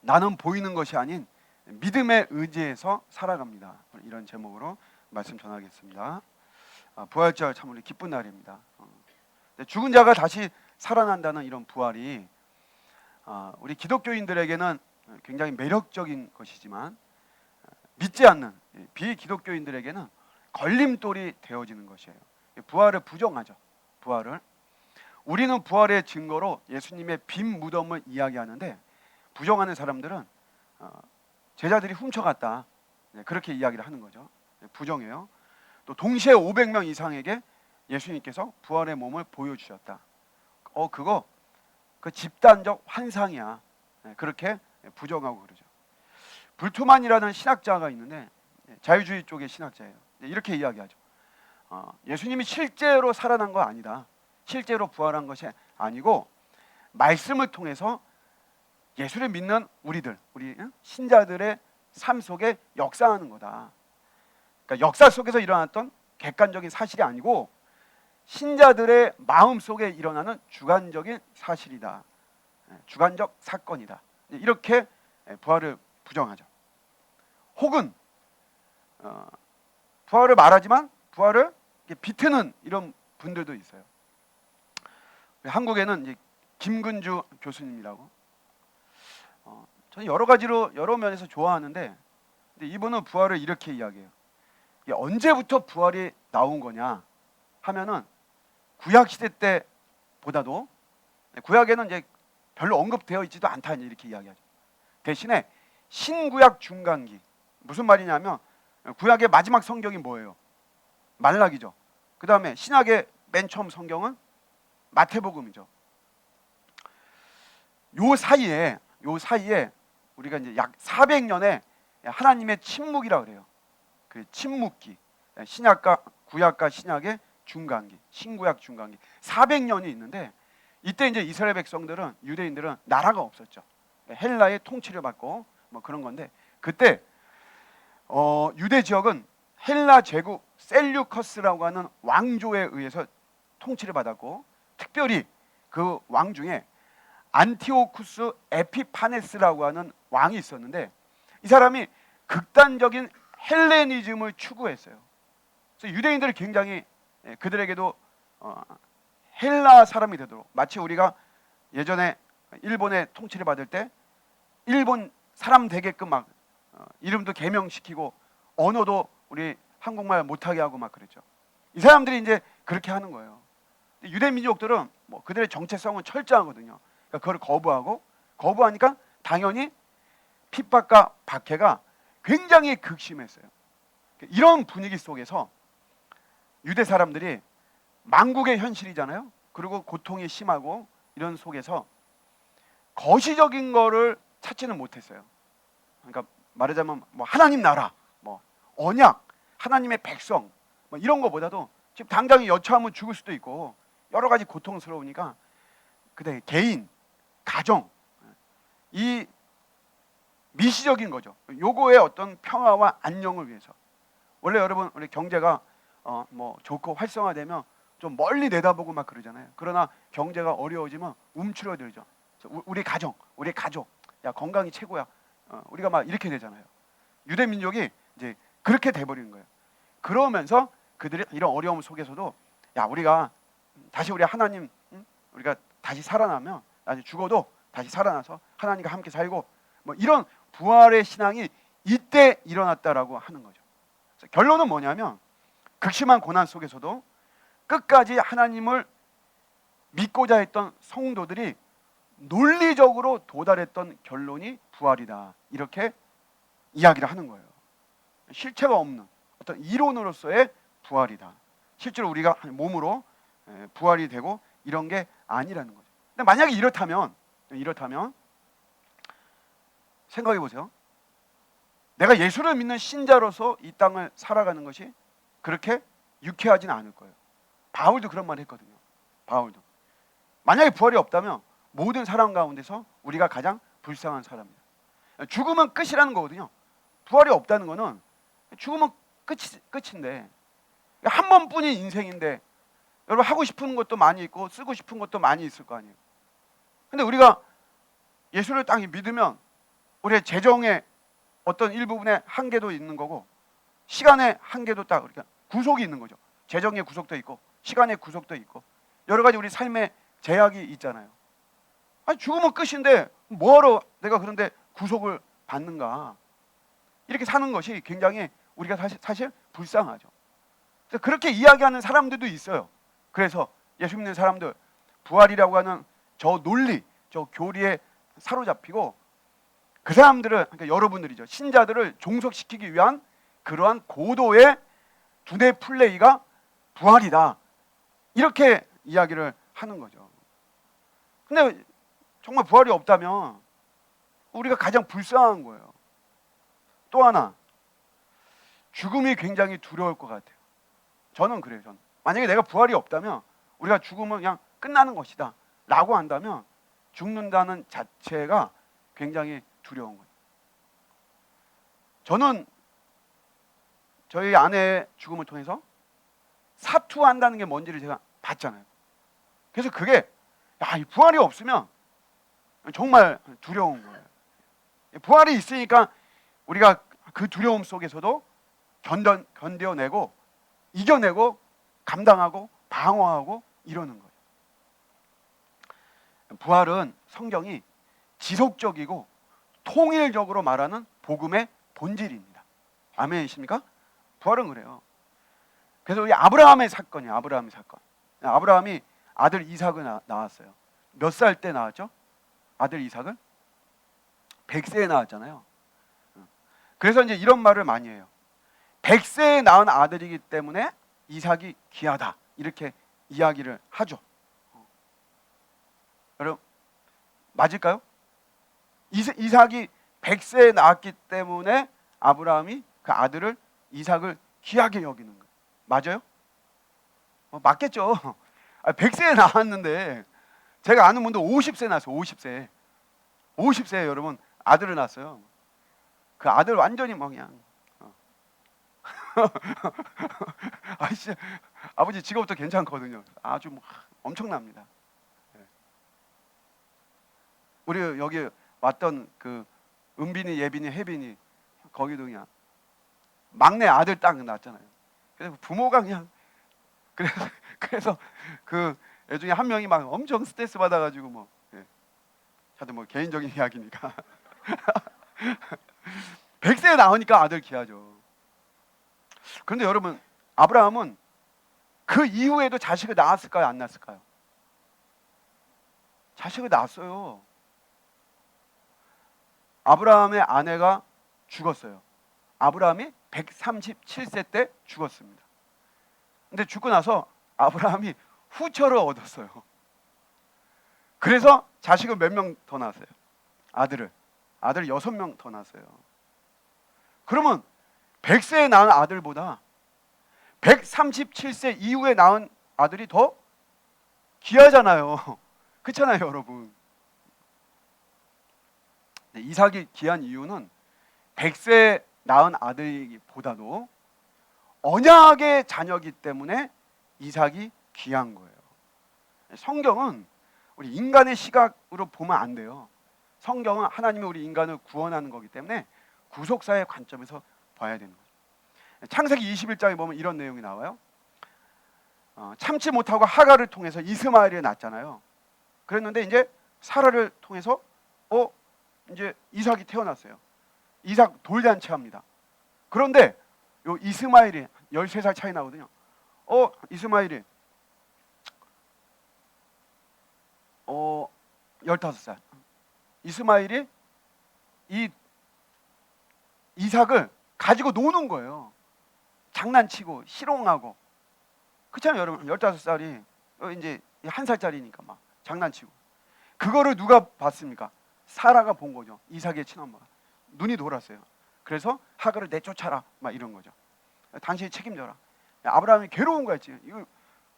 나는 보이는 것이 아닌 믿음의 의지에서 살아갑니다. 이런 제목으로 말씀 전하겠습니다. 부활절 참 우리 기쁜 날입니다. 죽은 자가 다시 살아난다는 이런 부활이 우리 기독교인들에게는 굉장히 매력적인 것이지만 믿지 않는 비기독교인들에게는 걸림돌이 되어지는 것이에요. 부활을 부정하죠. 부활을. 우리는 부활의 증거로 예수님의 빈 무덤을 이야기하는데 부정하는 사람들은 제자들이 훔쳐갔다, 그렇게 이야기를 하는 거죠. 부정해요. 또 동시에 500명 이상에게 예수님께서 부활의 몸을 보여주셨다. 그거 그 집단적 환상이야. 그렇게 부정하고 그러죠. 불투만이라는 신학자가 있는데 자유주의 쪽의 신학자예요. 이렇게 이야기하죠. 예수님이 실제로 살아난 거 아니다. 실제로 부활한 것이 아니고 말씀을 통해서 예수를 믿는 우리 신자들의 삶 속에 역사하는 거다. 그러니까 역사 속에서 일어났던 객관적인 사실이 아니고 신자들의 마음 속에 일어나는 주관적인 사실이다. 주관적 사건이다. 이렇게 부활을 부정하죠. 혹은 부활을 말하지만 부활을 비트는 이런 분들도 있어요. 한국에는 이제 김근주 교수님이라고, 저는 여러 면에서 좋아하는데, 근데 이분은 부활을 이렇게 이야기해요. 언제부터 부활이 나온 거냐 하면은 구약 시대 때보다도, 구약에는 이제 별로 언급되어 있지도 않다, 이렇게 이야기하죠. 대신에 신구약 중간기, 무슨 말이냐면 구약의 마지막 성경이 뭐예요? 말라기죠. 그 다음에 신약의 맨 처음 성경은 마태복음이죠. 요 사이에 우리가 이제 약 400년의 하나님의 침묵이라 그래요. 그 침묵기, 신약과 구약과 신약의 중간기, 신구약 중간기 400년이 있는데, 이때 이제 이스라엘 백성들은, 유대인들은 나라가 없었죠. 헬라의 통치를 받고 뭐 그런 건데, 그때 유대 지역은 헬라 제국 셀류커스라고 하는 왕조에 의해서 통치를 받았고, 특별히 그 왕 중에 안티오쿠스 에피파네스라고 하는 왕이 있었는데, 이 사람이 극단적인 헬레니즘을 추구했어요. 그래서 유대인들이 굉장히 그들에게도 헬라 사람이 되도록, 마치 우리가 예전에 일본의 통치를 받을 때 일본 사람 되게끔 막 이름도 개명시키고 언어도 우리 한국말 못하게 하고 막 그랬죠. 이 사람들이 이제 그렇게 하는 거예요. 유대 민족들은 뭐 그들의 정체성은 철저하거든요. 그러니까 그걸 거부하니까 당연히 핍박과 박해가 굉장히 극심했어요. 이런 분위기 속에서 유대 사람들이, 만국의 현실이잖아요. 그리고 고통이 심하고 이런 속에서 거시적인 거를 찾지는 못했어요. 그러니까 말하자면 뭐 하나님 나라, 뭐 언약, 하나님의 백성, 뭐 이런 거보다도 지금 당장에 여차하면 죽을 수도 있고 여러 가지 고통스러우니까 그때 개인, 가정, 이 미시적인 거죠. 요거의 어떤 평화와 안녕을 위해서. 원래 여러분, 우리 경제가 뭐 좋고 활성화되면 좀 멀리 내다보고 막 그러잖아요. 그러나 경제가 어려워지면 움츠러들죠. 우리 가정, 우리 가족, 야 건강이 최고야. 우리가 막 이렇게 되잖아요. 유대 민족이 이제 그렇게 돼버리는 거예요. 그러면서 그들이 이런 어려움 속에서도, 야 우리가 다시 우리 하나님, 우리가 다시 살아나면, 아니 죽어도 다시 살아나서 하나님과 함께 살고, 뭐 이런 부활의 신앙이 이때 일어났다라고 하는 거죠. 그래서 결론은 뭐냐면, 극심한 고난 속에서도 끝까지 하나님을 믿고자 했던 성도들이 논리적으로 도달했던 결론이 부활이다, 이렇게 이야기를 하는 거예요. 실체가 없는 어떤 이론으로서의 부활이다. 실제로 우리가 몸으로 부활이 되고 이런 게 아니라는 거죠. 근데 만약에 이렇다면 생각해 보세요. 내가 예수를 믿는 신자로서 이 땅을 살아가는 것이 그렇게 유쾌하지는 않을 거예요. 바울도 그런 말을 했거든요. 바울도 만약에 부활이 없다면 모든 사람 가운데서 우리가 가장 불쌍한 사람이다. 죽음은 끝이라는 거거든요. 부활이 없다는 거는 죽음은 끝인데, 한 번뿐인 인생인데 여러분 하고 싶은 것도 많이 있고 쓰고 싶은 것도 많이 있을 거 아니에요. 근데 우리가 예수를 딱 믿으면 우리의 재정의 어떤 일부분에 한계도 있는 거고 시간의 한계도 딱 그러니까 구속이 있는 거죠. 재정의 구속도 있고 시간의 구속도 있고 여러 가지 우리 삶의 제약이 있잖아요. 아니 죽으면 끝인데 뭐하러 내가 그런데 구속을 받는가? 이렇게 사는 것이 굉장히 우리가 사실 불쌍하죠. 그래서 그렇게 이야기하는 사람들도 있어요. 그래서 예수 믿는 사람들 부활이라고 하는 저 논리, 저 교리에 사로잡히고 그 사람들을 그러니까 여러분들이죠. 신자들을 종속시키기 위한 그러한 고도의 두뇌 플레이가 부활이다. 이렇게 이야기를 하는 거죠. 근데 정말 부활이 없다면 우리가 가장 불쌍한 거예요. 또 하나 죽음이 굉장히 두려울 것 같아요. 저는 그래요. 저는 만약에 내가 부활이 없다면 우리가 죽으면 그냥 끝나는 것이다 라고 한다면 죽는다는 자체가 굉장히 두려운 거예요. 저는 저희 아내의 죽음을 통해서 사투한다는 게 뭔지를 제가 봤잖아요. 그래서 그게 이 부활이 없으면 정말 두려운 거예요. 부활이 있으니까 우리가 그 두려움 속에서도 견뎌내고 이겨내고 감당하고 방어하고 이러는 거예요. 부활은 성경이 지속적이고 통일적으로 말하는 복음의 본질입니다. 아멘이십니까? 부활은 그래요. 그래서 우리 아브라함의 사건이에요. 아브라함의 사건. 아브라함이 아들 이삭을 낳았어요. 몇 살 때 낳았죠? 아들 이삭을 100세에 낳았잖아요. 그래서 이제 이런 말을 많이 해요. 100세에 낳은 아들이기 때문에 이삭이 귀하다. 이렇게 이야기를 하죠. 여러분 맞을까요? 이삭이 100세에 낳았기 때문에 아브라함이 그 아들을 이삭을 귀하게 여기는 거예요. 맞아요? 맞겠죠. 100세에 낳았는데 제가 아는 분도 50세 낳았어요. 50세에 여러분 아들을 낳았어요. 그 아들 완전히 뭐 그냥 아버지 직업도 괜찮거든요. 아주 뭐 엄청납니다. 우리 여기 왔던 그 은빈이, 예빈이, 혜빈이 거기도 그냥 막내 아들 딱 낳았잖아요. 그래서 부모가 그냥 그래서 그 애 중에 한 명이 막 엄청 스트레스 받아가지고 뭐 다들 뭐 개인적인 이야기니까 100세에 나오니까 아들 귀하죠. 그런데 여러분 아브라함은 그 이후에도 자식을 낳았을까요? 안 낳았을까요? 자식을 낳았어요. 아브라함의 아내가 죽었어요. 아브라함이 137세 때 죽었습니다. 근데 죽고 나서 아브라함이 후처를 얻었어요. 그래서 자식을 몇 명 더 낳았어요? 아들 6명 더 낳았어요. 그러면 100세에 낳은 아들보다 137세 이후에 낳은 아들이 더 귀하잖아요. 그렇잖아요, 여러분. 이삭이 귀한 이유는 100세에 낳은 아들보다도 언약의 자녀이기 때문에 이삭이 귀한 거예요. 성경은 우리 인간의 시각으로 보면 안 돼요. 성경은 하나님이 우리 인간을 구원하는 거기 때문에 구속사의 관점에서 봐야 되는 거죠. 창세기 21장에 보면 이런 내용이 나와요. 참지 못하고 하갈을 통해서 이스마엘을 낳았잖아요. 그랬는데 이제 사라를 통해서 이제 이삭이 태어났어요. 이삭 돌잔치 합니다. 그런데 요 이스마엘이 13살 차이 나거든요. 이스마엘이 15살. 이스마엘이 이 이삭을 가지고 노는 거예요. 장난치고 희롱하고. 그렇잖아요, 여러분. 15살이 이제 1살짜리니까 막 장난치고. 그거를 누가 봤습니까? 사라가 본 거죠. 이삭의 친엄마가. 눈이 돌았어요. 그래서 하갈을 내쫓아라 막 이런 거죠. 당신이 책임져라. 아브라함이 괴로운 거였지. 이거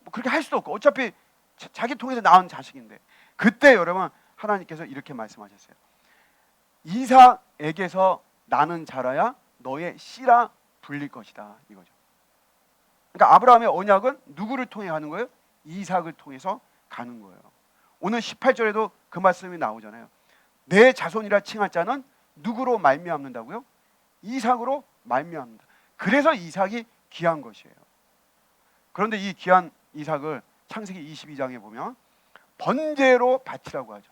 뭐 그렇게 할 수도 없고 어차피 자기 통해서 낳은 자식인데. 그때 여러분 하나님께서 이렇게 말씀하셨어요. 이삭에게서 나는 자라야 너의 씨라 불릴 것이다 이거죠. 그러니까 아브라함의 언약은 누구를 통해 가는 거예요? 이삭을 통해서 가는 거예요. 오늘 18절에도 그 말씀이 나오잖아요. 내 자손이라 칭할 자는 누구로 말미암는다고요? 이삭으로 말미암는다. 그래서 이삭이 귀한 것이에요. 그런데 이 귀한 이삭을 창세기 22장에 보면 번제로 바치라고 하죠.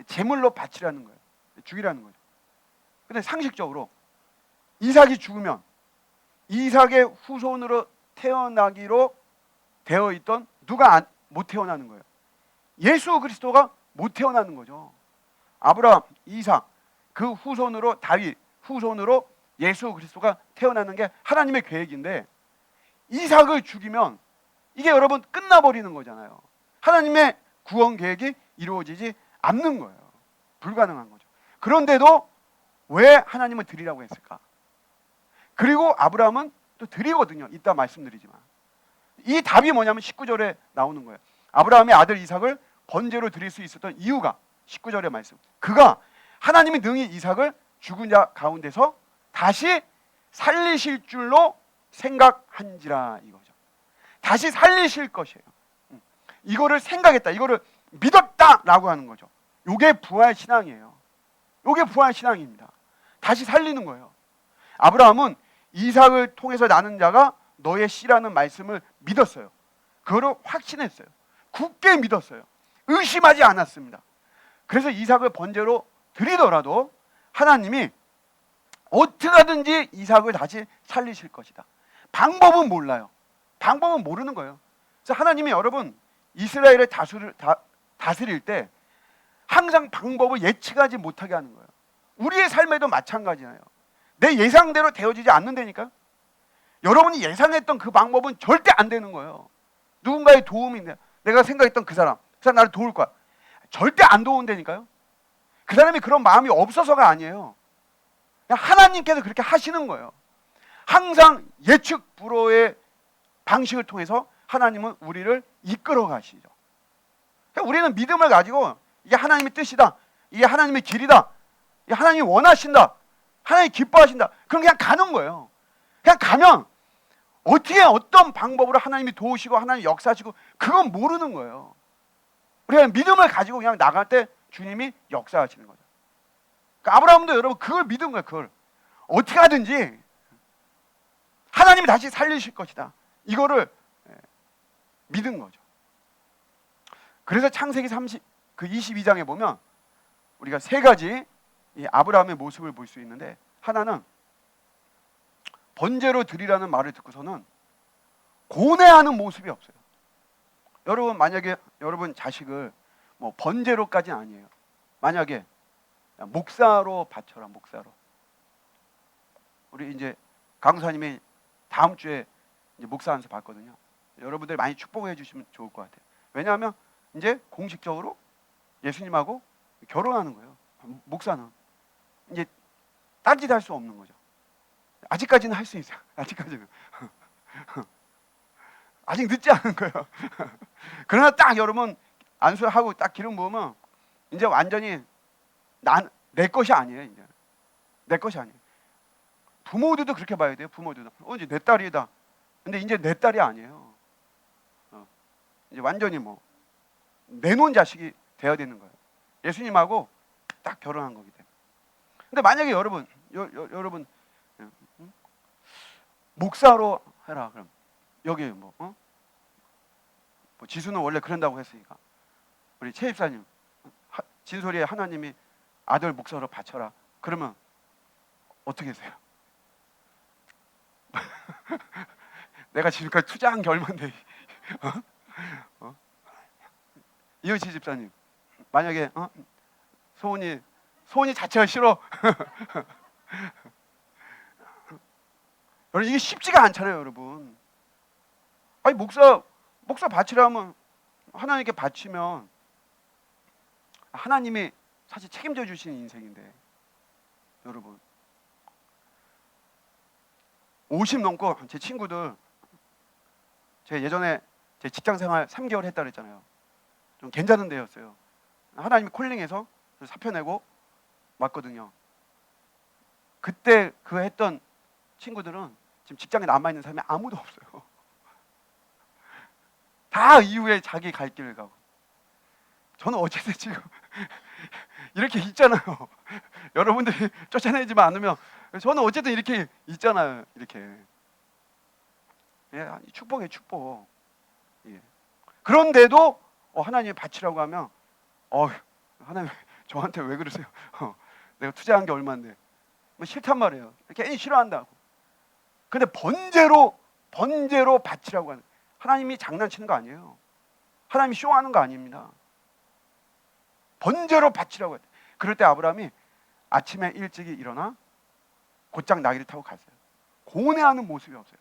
제물로 바치라는 거예요. 죽이라는 거죠. 근데 상식적으로 이삭이 죽으면 이삭의 후손으로 태어나기로 되어 있던 누가 못 태어나는 거예요? 예수 그리스도가 못 태어나는 거죠. 아브라함, 이삭, 그 후손으로 다윗, 후손으로 예수 그리스도가 태어나는 게 하나님의 계획인데 이삭을 죽이면 이게 여러분 끝나버리는 거잖아요. 하나님의 구원 계획이 이루어지지 않는 거예요. 불가능한 거죠. 그런데도 왜 하나님은 드리라고 했을까? 그리고 아브라함은 또 드리거든요. 이따 말씀드리지만 이 답이 뭐냐면 19절에 나오는 거예요. 아브라함의 아들 이삭을 번제로 드릴 수 있었던 이유가 19절의 말씀. 그가 하나님이 능히 이삭을 죽은 자 가운데서 다시 살리실 줄로 생각한지라 이거죠. 다시 살리실 것이에요. 이거를 생각했다. 이거를 믿었다라고 하는 거죠. 이게 부활 신앙이에요. 이게 부활 신앙입니다. 다시 살리는 거예요. 아브라함은 이삭을 통해서 나는 자가 너의 씨라는 말씀을 믿었어요. 그거를 확신했어요. 굳게 믿었어요. 의심하지 않았습니다. 그래서 이삭을 번제로 드리더라도 하나님이 어떻게 하든지 이삭을 다시 살리실 것이다. 방법은 몰라요. 방법은 모르는 거예요. 그래서 하나님이 여러분 이스라엘을 다스릴 때 항상 방법을 예측하지 못하게 하는 거예요. 우리의 삶에도 마찬가지예요. 내 예상대로 되어지지 않는다니까. 여러분이 예상했던 그 방법은 절대 안 되는 거예요. 누군가의 도움이 내가 생각했던 그 사람 나를 도울 거야. 절대 안 도운다니까요. 그 사람이 그런 마음이 없어서가 아니에요. 그냥 하나님께서 그렇게 하시는 거예요. 항상 예측 불허의 방식을 통해서 하나님은 우리를 이끌어 가시죠. 우리는 믿음을 가지고 이게 하나님의 뜻이다, 이게 하나님의 길이다, 이게 하나님이 원하신다, 하나님이 기뻐하신다, 그럼 그냥 가는 거예요. 그냥 가면 어떻게 어떤 방법으로 하나님이 도우시고 하나님이 역사하시고 그건 모르는 거예요. 우리가 믿음을 가지고 그냥 나갈 때 주님이 역사하시는 거죠. 그러니까 아브라함도 여러분 그걸 믿은 거예요. 그걸 어떻게 하든지 하나님이 다시 살리실 것이다. 이거를 믿은 거죠. 그래서 창세기 22장에 보면 우리가 세 가지 이 아브라함의 모습을 볼 수 있는데, 하나는 번제로 드리라는 말을 듣고서는 고뇌하는 모습이 없어요. 여러분 만약에 여러분 자식을 뭐 번제로까지는 아니에요. 만약에 목사로 바쳐라, 목사로. 우리 이제 강사님이 다음 주에 이제 목사 안수 받거든요. 여러분들 많이 축복해 주시면 좋을 것 같아요. 왜냐하면 이제 공식적으로 예수님하고 결혼하는 거예요. 목사는 이제 딴짓할 수 없는 거죠. 아직까지는 할 수 있어요. 아직까지는 아직 늦지 않은 거예요. 그러나 딱 여러분 안수하고 딱 기름 부으면 이제 완전히 내 것이 아니에요. 이제 내 것이 아니에요. 부모들도 그렇게 봐야 돼요. 부모들도 이제 내 딸이다. 근데 이제 내 딸이 아니에요. 이제 완전히 뭐 내놓은 자식이 되어야 되는 거예요. 예수님하고 딱 결혼한 거기 때문에. 근데 만약에 여러분 목사로 해라. 그럼 여기 뭐 지수는 원래 그런다고 했으니까 우리 최 집사님 진솔이의 하나님이 아들 목사로 바쳐라. 그러면 어떻게 하세요? 내가 지금까지 투자한 게 얼마인데 이효치 집사님 만약에 소은이 자체가 싫어. 여러분 이게 쉽지가 않잖아요, 여러분. 아니 목사 바치라면 하나님께 바치면 하나님이 사실 책임져 주시는 인생인데, 여러분 50 넘고 제 친구들, 제가 예전에 제 직장 생활 3개월 했다 그랬잖아요. 좀 괜찮은 데였어요. 하나님이 콜링해서 사표 내고 왔거든요. 그때 그 했던 친구들은 지금 직장에 남아있는 사람이 아무도 없어요. 다 이후에 자기 갈 길을 가고. 저는 어쨌든 지금 이렇게 있잖아요. 여러분들이 쫓아내지 않으면 저는 어쨌든 이렇게 있잖아요. 이렇게. 예, 축복이에요, 축복. 예. 그런데도 하나님이 바치라고 하면 하나님 저한테 왜 그러세요? 내가 투자한 게 얼마인데 뭐 싫단 말이에요. 괜히 싫어한다고. 근데 번제로 바치라고 하는, 하나님이 장난치는 거 아니에요. 하나님이 쇼하는 거 아닙니다. 번제로 바치라고 했대. 그럴 때 아브라함이 아침에 일찍이 일어나 곧장 나귀를 타고 갔어요. 고뇌하는 모습이 없어요.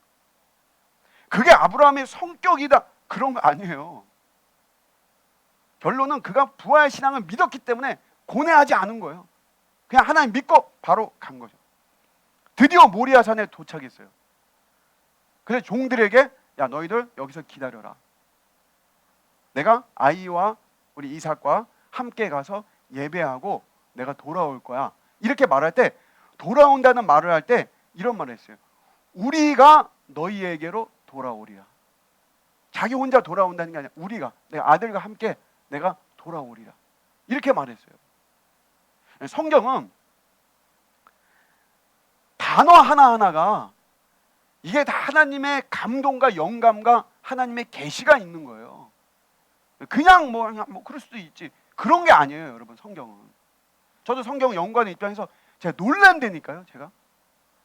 그게 아브라함의 성격이다 그런 거 아니에요. 결론은 그가 부활 신앙을 믿었기 때문에 고뇌하지 않은 거예요. 그냥 하나님 믿고 바로 간 거죠. 드디어 모리아산에 도착했어요. 그래서 종들에게 야 너희들 여기서 기다려라. 내가 아이와 우리 이삭과 함께 가서 예배하고 내가 돌아올 거야. 이렇게 말할 때, 돌아온다는 말을 할 때 이런 말을 했어요. 우리가 너희에게로 돌아오리라. 자기 혼자 돌아온다는 게 아니라 우리가, 내 아들과 함께 내가 돌아오리라. 이렇게 말했어요. 성경은 단어 하나하나가 이게 다 하나님의 감동과 영감과 하나님의 계시가 있는 거예요. 그냥 뭐 그럴 수도 있지. 그런 게 아니에요, 여러분. 성경은. 저도 성경 연구하는 입장에서 제가 놀란다니까요, 제가.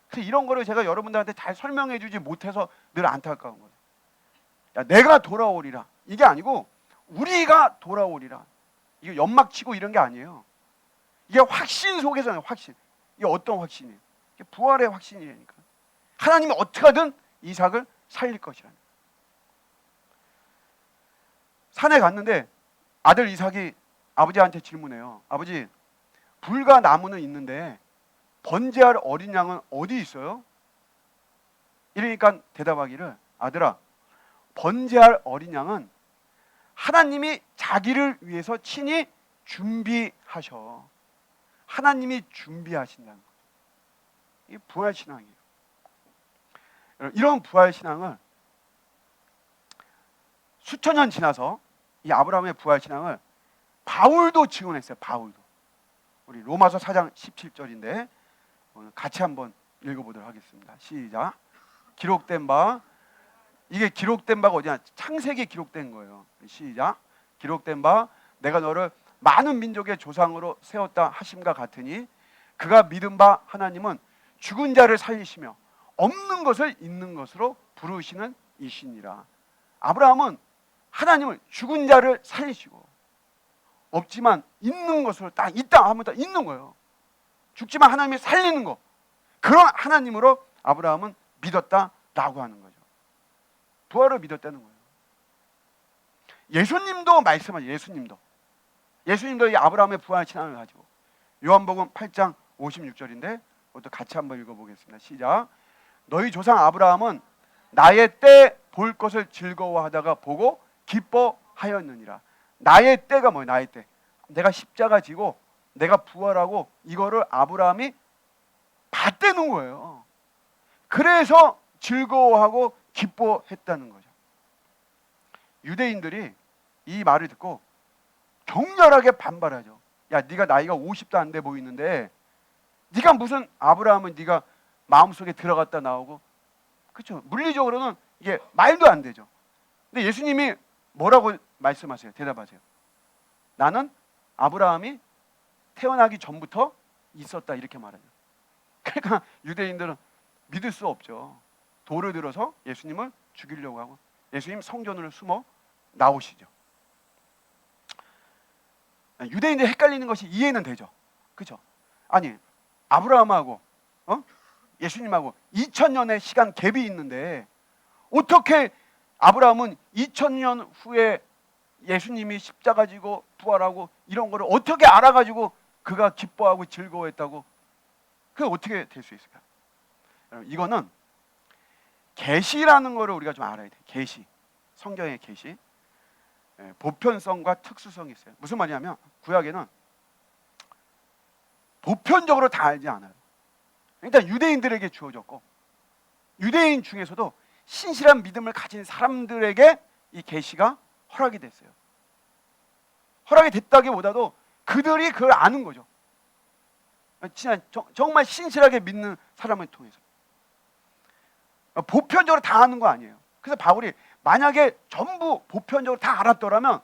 그래서 이런 거를 제가 여러분들한테 잘 설명해 주지 못해서 늘 안타까운 거예요. 야, 내가 돌아오리라. 이게 아니고 우리가 돌아오리라. 이게 연막 치고 이런 게 아니에요. 이게 확신 속에서는 확신. 이게 어떤 확신이에요? 이게 부활의 확신이니까. 하나님이 어떻게든 이삭을 살릴 것이라는. 산에 갔는데 아들 이삭이 아버지한테 질문해요. 아버지, 불과 나무는 있는데 번제할 어린 양은 어디 있어요? 이러니까 대답하기를, 아들아, 번제할 어린 양은 하나님이 자기를 위해서 친히 준비하셔. 하나님이 준비하신다는 거죠. 이게 부활신앙이에요. 이런 부활신앙을 수천 년 지나서 이 아브라함의 부활신앙을 바울도 증언했어요. 바울도. 우리 로마서 4장 17절인데 오늘 같이 한번 읽어보도록 하겠습니다. 시작. 기록된 바, 이게 기록된 바가 어디냐? 창세기에 기록된 거예요. 시작. 기록된 바, 내가 너를 많은 민족의 조상으로 세웠다 하심과 같으니 그가 믿은 바 하나님은 죽은 자를 살리시며 없는 것을 있는 것으로 부르시는 이시니라. 아브라함은 하나님을 죽은 자를 살리시고 없지만 있는 것으로 딱 있다 하면 딱 있는 거예요. 죽지만 하나님이 살리는 거, 그런 하나님으로 아브라함은 믿었다라고 하는 거죠. 부활을 믿었다는 거예요. 예수님도 말씀하죠. 예수님도 이 아브라함의 부활 신앙을 가지고 요한복음 8장 56절인데 그것도 같이 한번 읽어보겠습니다. 시작. 너희 조상 아브라함은 나의 때 볼 것을 즐거워하다가 보고 기뻐하였느니라. 나의 때가 뭐예요? 나의 때. 내가 십자가 지고 내가 부활하고 이거를 아브라함이 봤다는 거예요. 그래서 즐거워하고 기뻐했다는 거죠. 유대인들이 이 말을 듣고 격렬하게 반발하죠. 야, 네가 나이가 50도 안 돼 보이는데 네가 무슨 아브라함은 네가 마음속에 들어갔다 나오고, 그렇죠? 물리적으로는 이게 말도 안 되죠. 근데 예수님이 뭐라고 말씀하세요? 대답하세요. 나는 아브라함이 태어나기 전부터 있었다, 이렇게 말하죠. 그러니까 유대인들은 믿을 수 없죠. 돌을 들어서 예수님을 죽이려고 하고 예수님 성전으로 숨어 나오시죠. 유대인들 헷갈리는 것이 이해는 되죠. 그렇죠? 아니, 아브라함하고 예수님하고 2000년의 시간 갭이 있는데 어떻게 아브라함은 2000년 후에 예수님이 십자가 지고 부활하고 이런 거를 어떻게 알아가지고 그가 기뻐하고 즐거워했다고, 그게 어떻게 될 수 있을까? 이거는 계시라는 거를 우리가 좀 알아야 돼요. 계시, 성경의 계시. 보편성과 특수성이 있어요. 무슨 말이냐면 구약에는 보편적으로 다 알지 않아요. 일단 유대인들에게 주어졌고 유대인 중에서도 신실한 믿음을 가진 사람들에게 이 계시가 허락이 됐어요. 허락이 됐다기보다도 그들이 그걸 아는 거죠. 진짜 정말 신실하게 믿는 사람을 통해서. 보편적으로 다 아는 거 아니에요. 그래서 바울이 만약에 전부 보편적으로 다 알았더라면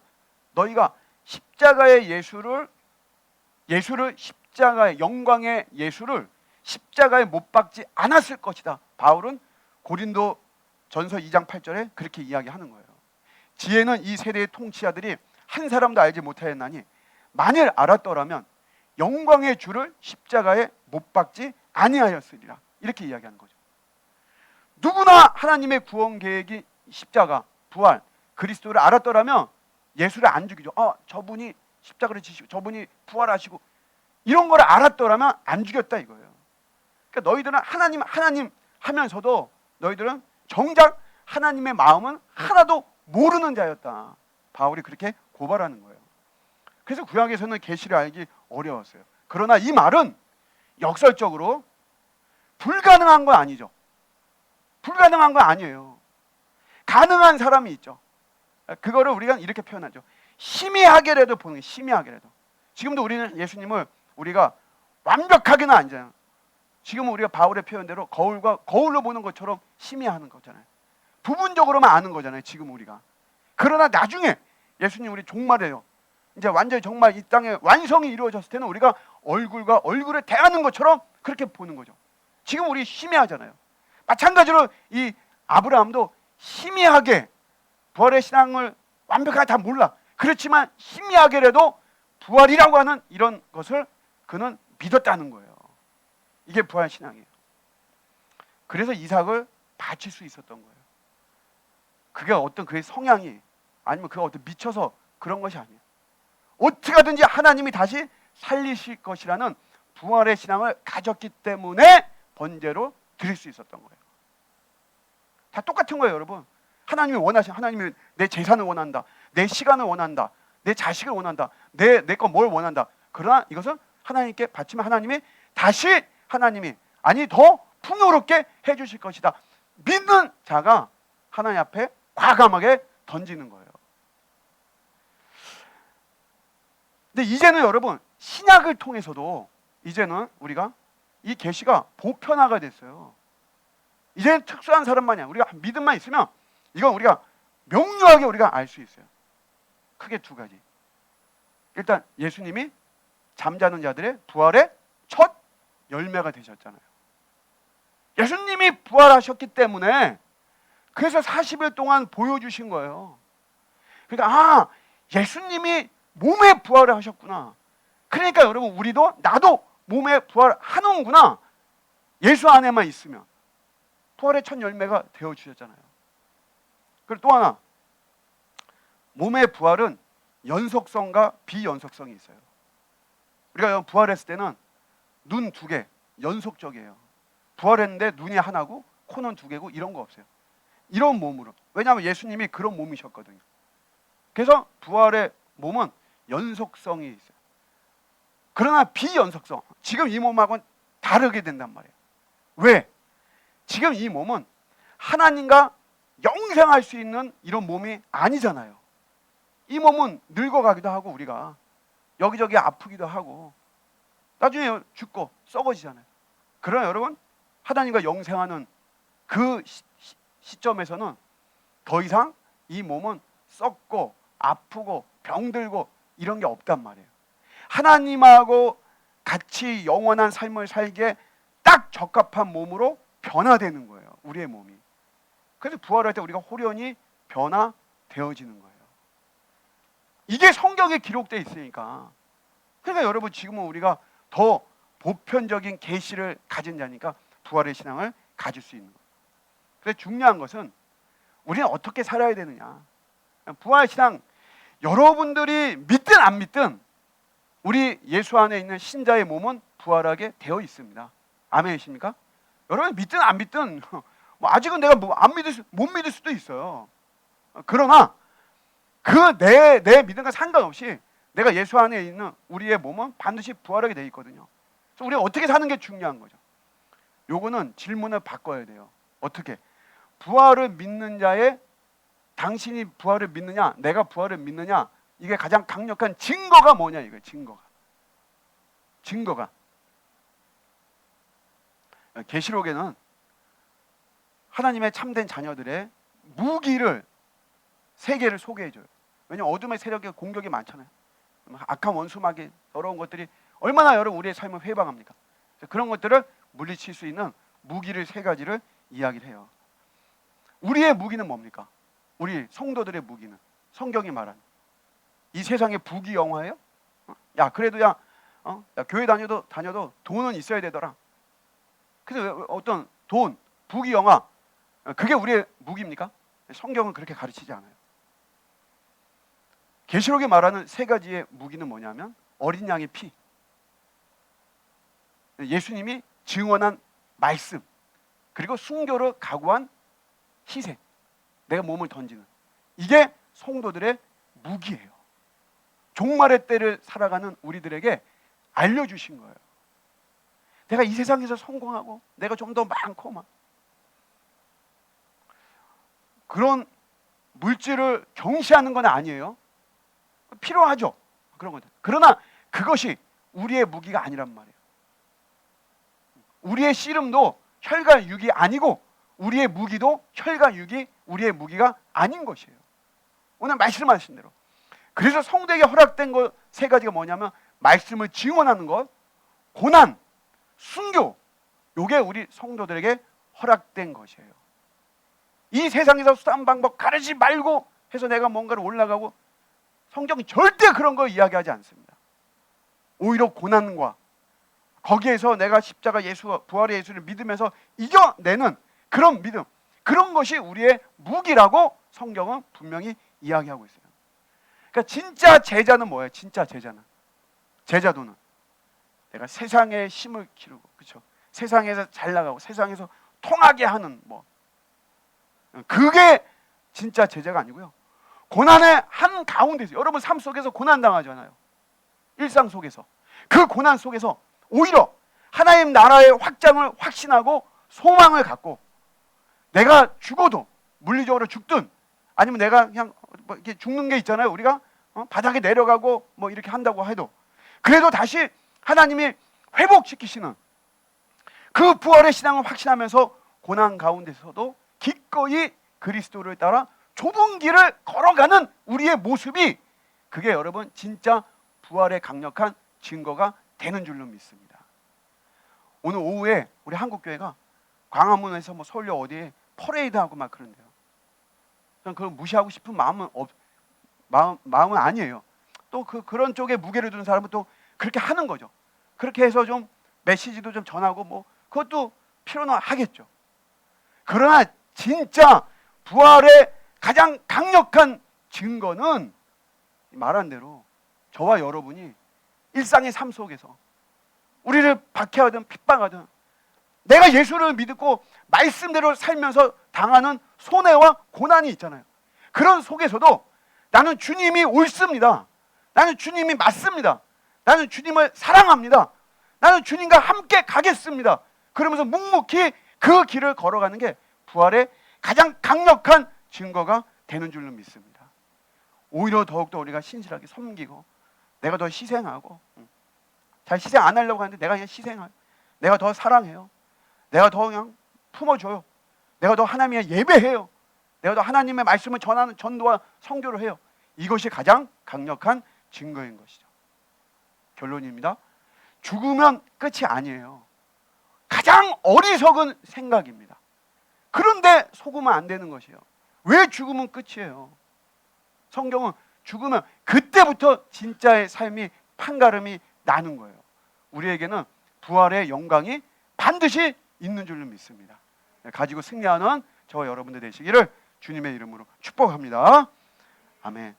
너희가 십자가의 예수를 십자가의 영광의 예수를 십자가에 못 박지 않았을 것이다. 바울은 고린도 전서 2장 8절에 그렇게 이야기하는 거예요. 지혜는 이 세대의 통치자들이 한 사람도 알지 못하였나니 만일 알았더라면 영광의 주를 십자가에 못 박지 아니하였으리라. 이렇게 이야기하는 거죠. 누구나 하나님의 구원 계획이 십자가, 부활, 그리스도를 알았더라면 예수를 안 죽이죠. 저분이 십자가를 지시고 저분이 부활하시고 이런 걸 알았더라면 안 죽였다 이거예요. 그러니까 너희들은 하나님 하면서도 너희들은 정작 하나님의 마음은 하나도 모르는 자였다. 바울이 그렇게 고발하는 거예요. 그래서 구약에서는 계시를 알기 어려웠어요. 그러나 이 말은 역설적으로 불가능한 건 아니죠. 불가능한 건 아니에요. 가능한 사람이 있죠. 그거를 우리가 이렇게 표현하죠. 희미하게라도 보는 거예요. 희미하게라도. 지금도 우리는 예수님을 우리가 완벽하게는 아니잖아요. 지금은 우리가 바울의 표현대로 거울로 보는 것처럼 희미하는 거잖아요. 부분적으로만 아는 거잖아요. 지금 우리가. 그러나 나중에 예수님 우리 종말에요. 이제 완전히 정말 이 땅에 완성이 이루어졌을 때는 우리가 얼굴과 얼굴을 대하는 것처럼 그렇게 보는 거죠. 지금 우리 희미하잖아요. 마찬가지로 이 아브라함도 희미하게 부활의 신앙을 완벽하게 다 몰라. 그렇지만 희미하게라도 부활이라고 하는 이런 것을 그는 믿었다는 거예요. 이게 부활 신앙이에요. 그래서 이삭을 바칠 수 있었던 거예요. 그게 어떤 그의 성향이 아니면 그가 어떤 미쳐서 그런 것이 아니에요. 어떻게 하든지 하나님이 다시 살리실 것이라는 부활의 신앙을 가졌기 때문에 번제로 드릴 수 있었던 거예요. 다 똑같은 거예요, 여러분. 하나님이 내 재산을 원한다, 내 시간을 원한다, 내 자식을 원한다, 내 거 뭘 원한다. 그러나 이것은 하나님께 바치면 하나님이 다시 더 풍요롭게 해주실 것이다. 믿는 자가 하나님 앞에 과감하게 던지는 거예요. 근데 이제는 여러분 신약을 통해서도 이제는 우리가 이 계시가 보편화가 됐어요. 이제는 특수한 사람만이 아니라 우리가 믿음만 있으면 이건 우리가 명료하게 우리가 알 수 있어요. 크게 두 가지. 일단 예수님이 잠자는 자들의 부활의 첫 열매가 되셨잖아요. 예수님이 부활하셨기 때문에 그래서 40일 동안 보여주신 거예요. 그러니까 예수님이 몸에 부활을 하셨구나. 그러니까 여러분 나도 몸에 부활하는구나. 예수 안에만 있으면 부활의 첫 열매가 되어주셨잖아요. 그리고 또 하나, 몸의 부활은 연속성과 비연속성이 있어요. 우리가 부활했을 때는 눈 2개 연속적이에요. 부활했는데 눈이 하나고 코는 2개고 이런 거 없어요. 이런 몸으로. 왜냐하면 예수님이 그런 몸이셨거든요. 그래서 부활의 몸은 연속성이 있어요. 그러나 비연속성, 지금 이 몸하고는 다르게 된단 말이에요. 왜? 지금 이 몸은 하나님과 영생할 수 있는 이런 몸이 아니잖아요. 이 몸은 늙어가기도 하고 우리가 여기저기 아프기도 하고 나중에 죽고 썩어지잖아요. 그러나 여러분 하나님과 영생하는 그 시점에서는 더 이상 이 몸은 썩고 아프고 병들고 이런 게 없단 말이에요. 하나님하고 같이 영원한 삶을 살기에 딱 적합한 몸으로 변화되는 거예요. 우리의 몸이. 그래서 부활할 때 우리가 호련히 변화되어지는 거예요. 이게 성경에 기록되어 있으니까. 그러니까 여러분 지금은 우리가 더 보편적인 계시를 가진 자니까 부활의 신앙을 가질 수 있는 거예요. 그래서 중요한 것은 우리는 어떻게 살아야 되느냐. 부활 신앙 여러분들이 믿든 안 믿든 우리 예수 안에 있는 신자의 몸은 부활하게 되어 있습니다. 아멘이십니까? 여러분 믿든 안 믿든 아직은 내가 못 믿을 수도 있어요. 그러나 그 내 믿음과 상관없이 내가 예수 안에 있는 우리의 몸은 반드시 부활하게 되어 있거든요. 그래서 우리가 어떻게 사는 게 중요한 거죠. 요거는 질문을 바꿔야 돼요. 어떻게? 부활을 믿는 자의 당신이 부활을 믿느냐, 내가 부활을 믿느냐, 이게 가장 강력한 증거가 뭐냐 이거예요. 증거가. 증거가. 계시록에는 하나님의 참된 자녀들의 무기를 세 개를 소개해줘요. 왜냐하면 어둠의 세력의 공격이 많잖아요. 악한 원수마귀 더러운 것들이 얼마나 여러분 우리의 삶을 회방합니까? 그런 것들을 물리칠 수 있는 무기를 세 가지를 이야기를 해요. 우리의 무기는 뭡니까? 우리 성도들의 무기는 성경이 말하는 이 세상의 부귀영화예요? 야 그래도 야 교회 다녀도 돈은 있어야 되더라. 그래서 어떤 돈, 부귀영화 그게 우리의 무기입니까? 성경은 그렇게 가르치지 않아요. 계시록에 말하는 세 가지의 무기는 뭐냐면 어린 양의 피, 예수님이 증언한 말씀, 그리고 순교를 각오한 희생, 내가 몸을 던지는, 이게 성도들의 무기예요. 종말의 때를 살아가는 우리들에게 알려주신 거예요. 내가 이 세상에서 성공하고 내가 좀 더 많고 막 그런 물질을 경시하는 건 아니에요. 필요하죠. 그런 것들. 그러나 그것이 우리의 무기가 아니란 말이에요. 우리의 씨름도 혈과 육이 아니고 우리의 무기도 혈과 육이 우리의 무기가 아닌 것이에요. 오늘 말씀하신 대로. 그래서 성도에게 허락된 것 세 가지가 뭐냐면 말씀을 증언하는 것, 고난, 순교. 요게 우리 성도들에게 허락된 것이에요. 이 세상에서 수단 방법 가르치지 말고 해서 내가 뭔가를 올라가고, 성경이 절대 그런 거 이야기하지 않습니다. 오히려 고난과 거기에서 내가 십자가 예수, 부활의 예수를 믿으면서 이겨내는 그런 믿음, 그런 것이 우리의 무기라고 성경은 분명히 이야기하고 있어요. 그러니까 진짜 제자는 뭐예요? 진짜 제자도는 내가 세상에 힘을 기르고, 그렇죠? 세상에서 잘 나가고 세상에서 통하게 하는 그게 진짜 제자가 아니고요. 고난의 한 가운데서, 여러분 삶 속에서 고난 당하잖아요. 일상 속에서. 그 고난 속에서 오히려 하나님 나라의 확장을 확신하고 소망을 갖고, 내가 죽어도 물리적으로 죽든 아니면 내가 그냥 이렇게 죽는 게 있잖아요. 우리가 바닥에 내려가고 뭐 이렇게 한다고 해도 그래도 다시 하나님이 회복시키시는 그 부활의 신앙을 확신하면서 고난 가운데서도 기꺼이 그리스도를 따라 좁은 길을 걸어가는 우리의 모습이, 그게 여러분 진짜 부활의 강력한 증거가 되는 줄로 믿습니다. 오늘 오후에 우리 한국교회가 광화문에서 뭐 서울역 어디에 퍼레이드하고 막 그런데요. 저는 그걸 무시하고 싶은 마음은 아니에요. 또 그런 쪽에 무게를 두는 사람은 또 그렇게 하는 거죠. 그렇게 해서 좀 메시지도 좀 전하고 뭐 그것도 필요는 하겠죠. 그러나 진짜 부활의 가장 강력한 증거는 말한 대로 저와 여러분이 일상의 삶 속에서 우리를 박해하든 핍박하든 내가 예수를 믿고 말씀대로 살면서 당하는 손해와 고난이 있잖아요. 그런 속에서도 나는 주님이 옳습니다. 나는 주님이 맞습니다. 나는 주님을 사랑합니다. 나는 주님과 함께 가겠습니다. 그러면서 묵묵히 그 길을 걸어가는 게 부활의 가장 강력한 증거가 되는 줄로 믿습니다. 오히려 더욱더 우리가 신실하게 섬기고 내가 더 희생하고, 잘 희생 안 하려고 하는데 내가 그냥 희생해요. 내가 더 사랑해요. 내가 더 그냥 품어줘요. 내가 더 하나님의 예배해요. 내가 더 하나님의 말씀을 전하는 전도와 선교를 해요. 이것이 가장 강력한 증거인 것이죠. 결론입니다. 죽으면 끝이 아니에요. 가장 어리석은 생각입니다. 그런데 속으면 안 되는 것이에요. 왜 죽으면 끝이에요? 성경은 죽으면 그때부터 진짜의 삶이 판가름이 나는 거예요. 우리에게는 부활의 영광이 반드시 있는 줄로 믿습니다. 가지고 승리하는 저와 여러분들 되시기를 주님의 이름으로 축복합니다. 아멘.